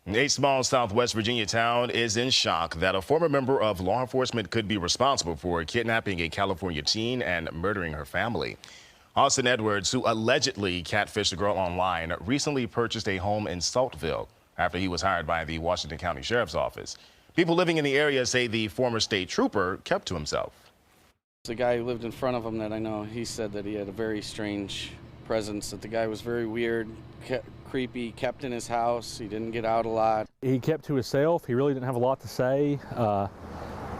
A small Southwest Virginia town is in shock that a former member of law enforcement could be responsible for kidnapping a California teen and murdering her family. Austin Edwards, who allegedly catfished a girl online, recently purchased a home in Saltville after he was hired by the Washington County Sheriff's Office. People living in the area say the former state trooper kept to himself. The guy who lived in front of him that I know, he said that he had a very strange presence, that the guy was very weird, creepy, kept in his house, he didn't get out a lot. He kept to himself, he really didn't have a lot to say. I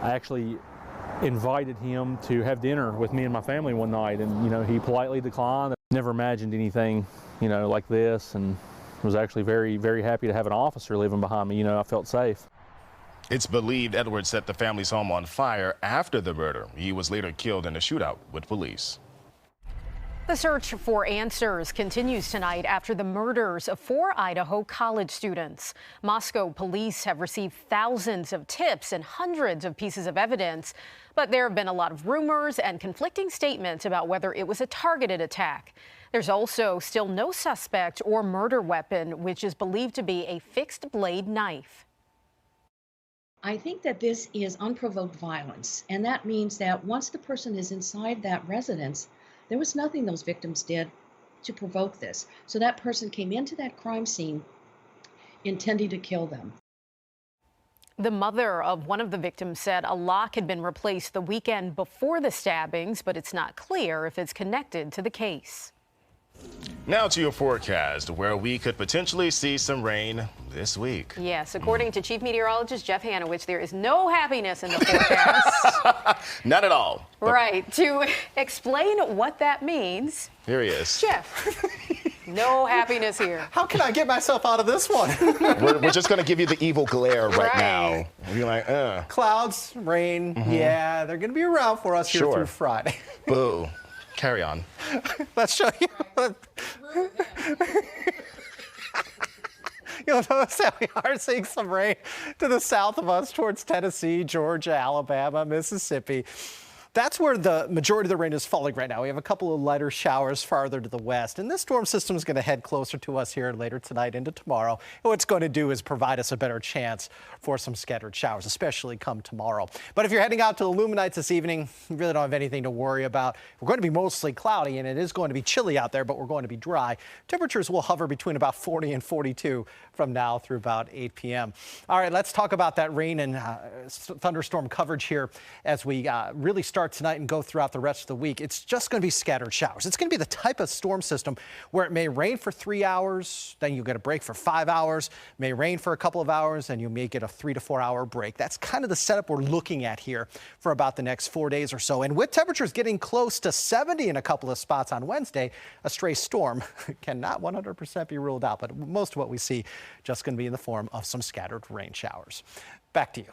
actually invited him to have dinner with me and my family one night, and he politely declined. Never imagined anything like this, and was actually very, very happy to have an officer living behind me. I felt safe. It's believed Edwards set the family's home on fire after the murder. He was later killed in a shootout with police. The search for answers continues tonight after the murders of 4 Idaho college students. Moscow police have received thousands of tips and hundreds of pieces of evidence, but there have been a lot of rumors and conflicting statements about whether it was a targeted attack. There's also still no suspect or murder weapon, which is believed to be a fixed blade knife. I think that this is unprovoked violence, and that means that once the person is inside that residence, there was nothing those victims did to provoke this. So that person came into that crime scene intending to kill them. The mother of one of the victims said a lock had been replaced the weekend before the stabbings, but it's not clear if it's connected to the case. Now to your forecast, where we could potentially see some rain this week. Yes, according to Chief Meteorologist Jeff Hanowich, there is no happiness in the forecast. Not at all. Right. To explain what that means, Here he is. Jeff. No happiness here. How can I get myself out of this one? We're just going to give you the evil glare right now. And you're like, Clouds, rain, yeah, they're going to be around for us here through Friday. Boo. Carry on. Let's show you. You'll notice that we are seeing some rain to the south of us towards Tennessee, Georgia, Alabama, Mississippi. That's where the majority of the rain is falling right now. We have a couple of lighter showers farther to the west, and this storm system is going to head closer to us here later tonight into tomorrow. And what it's going to do is provide us a better chance for some scattered showers, especially come tomorrow. But if you're heading out to the Luminites this evening, you really don't have anything to worry about. We're going to be mostly cloudy, and it is going to be chilly out there, but we're going to be dry. Temperatures will hover between about 40 and 42 from now through about 8 p.m. All right, let's talk about that rain and thunderstorm coverage here as we really start tonight and go throughout the rest of the week. It's just going to be scattered showers. It's going to be the type of storm system where it may rain for 3 hours, then you get a break for 5 hours, may rain for a couple of hours, and you may get a 3 to 4 hour break. That's kind of the setup we're looking at here for about the next 4 days or so. And with temperatures getting close to 70 in a couple of spots on Wednesday, a stray storm cannot 100% be ruled out, but most of what we see just going to be in the form of some scattered rain showers. Back to you.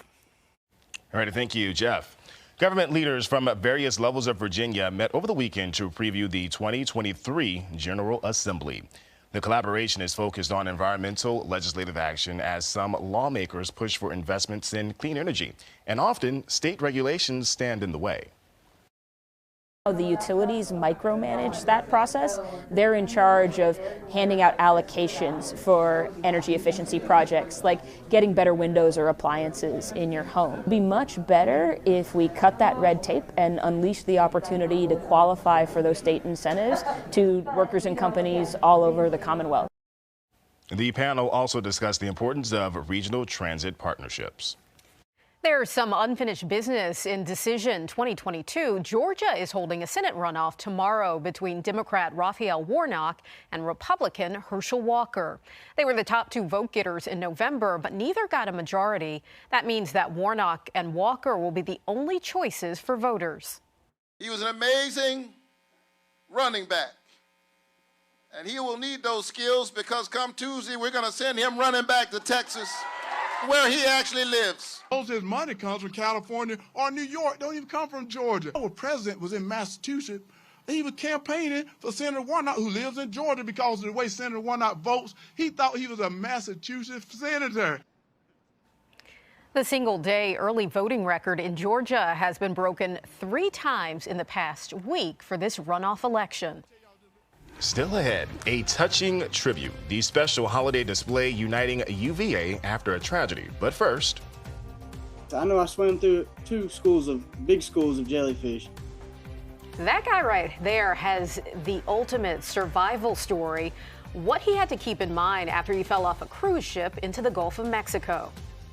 All right, thank you, Jeff. Government leaders from various levels of Virginia met over the weekend to preview the 2023 General Assembly. The collaboration is focused on environmental legislative action as some lawmakers push for investments in clean energy, and often state regulations stand in the way. The utilities micromanage that process. They're in charge of handing out allocations for energy efficiency projects, like getting better windows or appliances in your home. It'd be much better if we cut that red tape and unleash the opportunity to qualify for those state incentives to workers and companies all over the Commonwealth. The panel also discussed the importance of regional transit partnerships. There's some unfinished business in Decision 2022. Georgia is holding a Senate runoff tomorrow between Democrat Raphael Warnock and Republican Herschel Walker. They were the top 2 vote getters in November, but neither got a majority. That means that Warnock and Walker will be the only choices for voters. He was an amazing running back, and he will need those skills because come Tuesday, we're going to send him running back to Texas, where he actually lives. Most of his money comes from California or New York, don't even come from Georgia. Our president was in Massachusetts. He was campaigning for Senator Warnock, who lives in Georgia, because of the way Senator Warnock votes. He thought he was a Massachusetts senator. The single-day early voting record in Georgia has been broken 3 times in the past week for this runoff election. Still ahead, a touching tribute, the special holiday display uniting UVA after a tragedy. But first, I know I swam through big schools of jellyfish. That guy right there has the ultimate survival story. What he had to keep in mind after he fell off a cruise ship into the Gulf of Mexico.